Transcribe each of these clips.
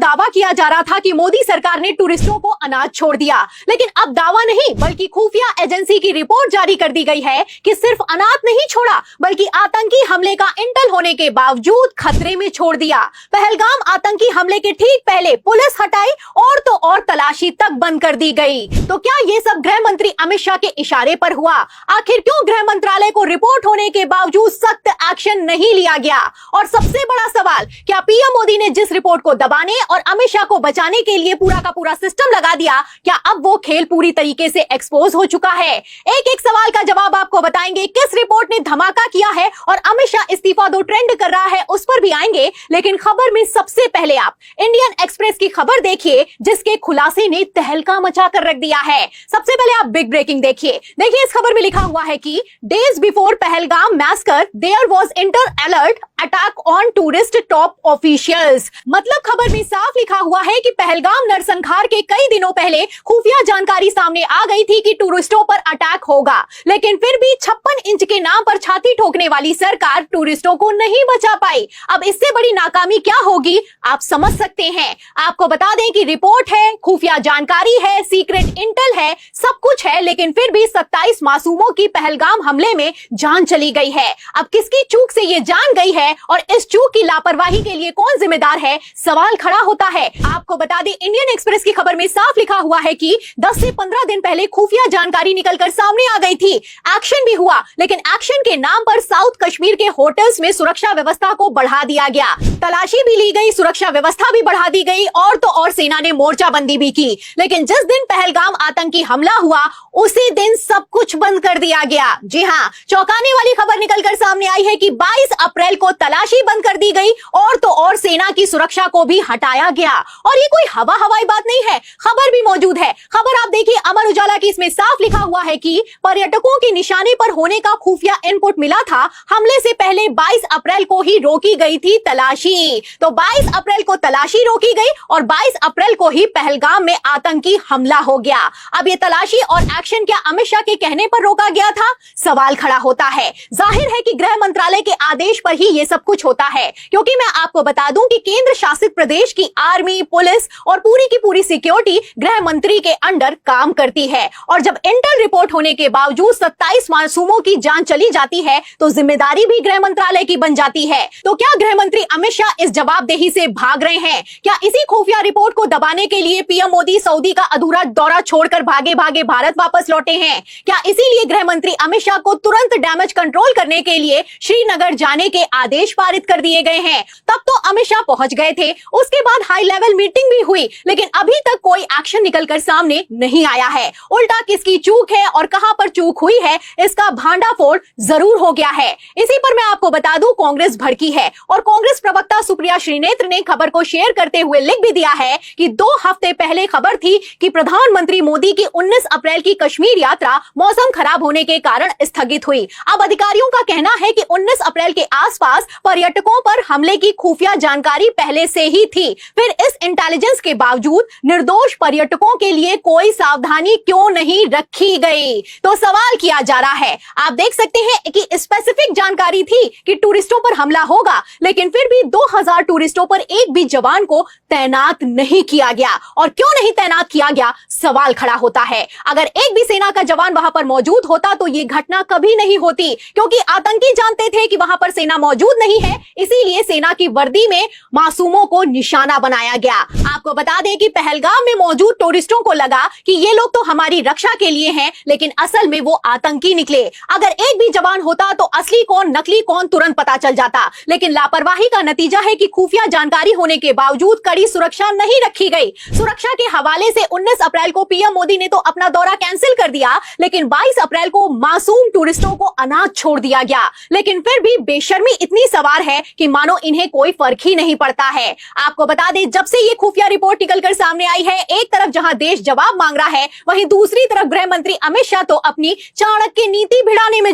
दावा किया जा रहा था कि मोदी सरकार ने टूरिस्टों को अनाज छोड़ दिया, लेकिन अब दावा नहीं बल्कि खुफिया एजेंसी की रिपोर्ट जारी कर दी गई है कि सिर्फ अनाज नहीं छोड़ा बल्कि आतंकी हमले का इंटेल होने के बावजूद खतरे में छोड़ दिया। पहलगाम आतंकी हमले के ठीक पहले पुलिस हटाई और तो और तलाशी तक बंद कर दी गई। तो क्या ये सब गृह मंत्री अमित शाह के इशारे पर हुआ? आखिर क्यों गृह मंत्रालय को रिपोर्ट होने के बावजूद सख्त एक्शन नहीं लिया गया? और सबसे बड़ा सवाल, क्या पीएम मोदी ने जिस रिपोर्ट को दबाने और अमित शाह को बचाने के लिए पूरा का पूरा सिस्टम लगा दिया, क्या अब वो खेल पूरी तरीके से एक्सपोज हो चुका है? एक एक सवाल का जवाब आपको बताएंगे। किस रिपोर्ट ने धमाका किया है और अमित शाह इस्तीफा दो ट्रेंड कर रहा है, उस पर भी आएंगे। लेकिन खबर में सबसे पहले आप इंडियन एक्सप्रेस की खबर देखिए, जिसके खुलासे ने तहलका मचा कर रख दिया है। सबसे पहले आप बिग ब्रेकिंग देखिए। इस खबर में लिखा हुआ है कि days before Pahalgam massacre there was intel alert attack on tourist top officials. मतलब खबर में साफ लिखा हुआ है कि पहलगाम नरसंहार के कई दिनों पहले खुफिया जानकारी सामने आ गई थी कि टूरिस्टों पर अटैक होगा, लेकिन फिर भी 56 इंच के नाम पर छाती ठोकने वाली सरकार टूरिस्टों को नहीं बचा पाई। अब इससे बड़ी नाकामी क्या होगी आप समझ सकते हैं। आपको बता दें कि रिपोर्ट है, खुफिया जानकारी है, सीक्रेट इंटेल है, सब कुछ है, लेकिन फिर भी 27 मासूमों की पहलगाम हमले में जान चली गई है। अब किसकी चूक से ये जान गई है और इस चूक की लापरवाही के लिए कौन जिम्मेदार है, सवाल खड़ा होता है। आपको बता दें इंडियन एक्सप्रेस की खबर में साफ लिखा हुआ है कि 10 से 15 दिन पहले खुफिया जानकारी निकलकर सामने आ गई थी। एक्शन भी हुआ, लेकिन एक्शन के नाम पर साउथ कश्मीर के होटल्स में सुरक्षा व्यवस्था को बढ़ा दिया गया, तलाशी भी ली गई, सुरक्षा व्यवस्था भी बढ़ा दी गई और तो और सेना ने मोर्चाबंदी भी की। लेकिन जिस दिन पहलगाम आतंकी हमला हुआ उसी दिन सब कुछ बंद कर दिया गया। जी हाँ, चौंकाने वाली खबर निकलकर सामने आई है कि 22 अप्रैल को तलाशी बंद कर दी गई और तो और सेना की सुरक्षा को भी हटाया गया। और ये कोई हवाई बात नहीं है, खबर भी मौजूद है। खबर आप देखिए अमर उजाला की, इसमें साफ लिखा हुआ है कि पर्यटकों के निशाने पर होने का खुफिया इनपुट मिला था। हमले से पहले 22 अप्रैल को ही रोकी गई थी तलाशी। तो 22 अप्रैल को तलाशी रोकी गई और 22 अप्रैल को ही पहलगाम में आतंकी हमला हो गया। अब ये तलाशी और एक्शन क्या अमित शाह के कहने पर रोका गया था, सवाल खड़ा होता है। जाहिर है कि गृह मंत्रालय के आदेश पर ही ये सब कुछ होता है, क्योंकि मैं आपको बता दूं कि केंद्र शासित प्रदेश की आर्मी, पुलिस और पूरी की पूरी सिक्योरिटी गृह मंत्री के अंडर काम करती है। और जब इंटेल रिपोर्ट होने के बावजूद 27 मासूमों की जान चली जाती है तो जिम्मेदारी भी गृह मंत्रालय की बन जाती है। तो क्या गृह मंत्री अमित शाह इस जवाबदेही से भाग रहे हैं? क्या इसी खुफिया रिपोर्ट को दबाने के लिए पीएम मोदी सऊदी का अधूरा दौरा छोड़कर भागे भागे भारत वापस लौटे हैं? क्या इसीलिए गृह मंत्री अमित शाह को तुरंत डैमेज कंट्रोल करने के लिए श्रीनगर जाने के आदेश पारित कर दिए गए हैं? तब तो अमित शाह पहुंच गए थे, उसके बाद हाई लेवल मीटिंग भी हुई, लेकिन अभी तक कोई एक्शन निकलकर सामने नहीं आया है। उल्टा किसकी चूक है और कहां पर चूक हुई है, इसका भांडाफोड़ जरूर हो गया है। इसी पर मैं आपको बता दूं कांग्रेस भड़की है और कांग्रेस प्रवक्ता सुप्रिया श्रीनेत्र ने खबर को शेयर करते हुए लिख भी दिया है कि 2 हफ्ते पहले खबर थी कि प्रधानमंत्री मोदी की 19 अप्रैल की कश्मीर यात्रा मौसम खराब होने के कारण स्थगित हुई। अब अधिकारियों का कहना है कि 19 अप्रैल के आसपास पर्यटकों पर हमले की खुफिया जानकारी पहले से ही थी। फिर इस इंटेलिजेंस के बावजूद निर्दोष पर्यटकों के लिए कोई सावधानी क्यों नहीं रखी गई? तो सवाल किया जा रहा है। आप देख सकते हैं कि स्पेसिफिक जानकारी थी कि टूरिस्टों पर हमला होगा, लेकिन फिर भी 2000 टूरिस्टों पर एक भी जवान को तैनात नहीं किया गया। और क्यों नहीं तैनात किया गया, सवाल खड़ा होता है। अगर एक भी सेना का जवान वहां पर मौजूद होता तो ये घटना कभी नहीं होती, क्योंकि आतंकी जानते थे कि वहां पर सेना मौजूद नहीं है, इसीलिए सेना की वर्दी में मासूमों को निशाना बनाया गया। आपको बता दें कि पहलगाम में मौजूद टूरिस्टों को लगा कि ये लोग तो हमारी रक्षा के लिए हैं, लेकिन असल में वो आतंकी निकले। अगर एक भी जवान होता तो असली कौन नकली कौन तुरंत पता चल जाता, लेकिन लापरवाही का नतीजा है कि खुफिया जानकारी होने के बावजूद कड़ी सुरक्षा नहीं रखी गई। सुरक्षा के हवाले से 19 अप्रैल को पीएम मोदी ने तो अपना दौरा कैंसिल कर दिया, लेकिन 22 अप्रैल को मासूम टूरिस्टों को अनाथ छोड़ दिया गया। लेकिन फिर भी बेशर्मी इतनी सवार है कि मानो इन्हें कोई फर्क ही नहीं पड़ता है। आपको बता दें जब से ये खुफिया रिपोर्ट निकलकर सामने आई है, एक तरफ जहां देश जवाब मांग रहा है, वहीं दूसरी तरफ गृह मंत्री अमित शाह तो अपनी चाणक्य नीति भिड़ाने में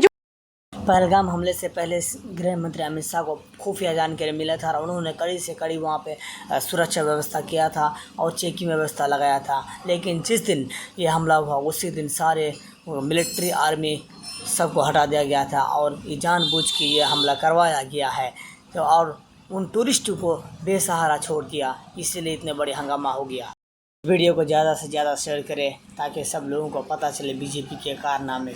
पहलगाम हमले से पहले गृह मंत्री अमित शाह को खुफिया जानकारी मिला था और उन्होंने कड़ी से कड़ी वहाँ पे सुरक्षा व्यवस्था किया था और चेकिंग व्यवस्था लगाया था। लेकिन जिस दिन ये हमला हुआ उसी दिन सारे मिलिट्री आर्मी सबको हटा दिया गया था और ये जानबूझ के ये हमला करवाया गया है। तो और उन टूरिस्टों को बेसहारा छोड़ दिया, इसीलिए इतने बड़े हंगामा हो गया। वीडियो को ज़्यादा से ज़्यादा शेयर करें ताकि सब लोगों को पता चले बीजेपी के कारनामे।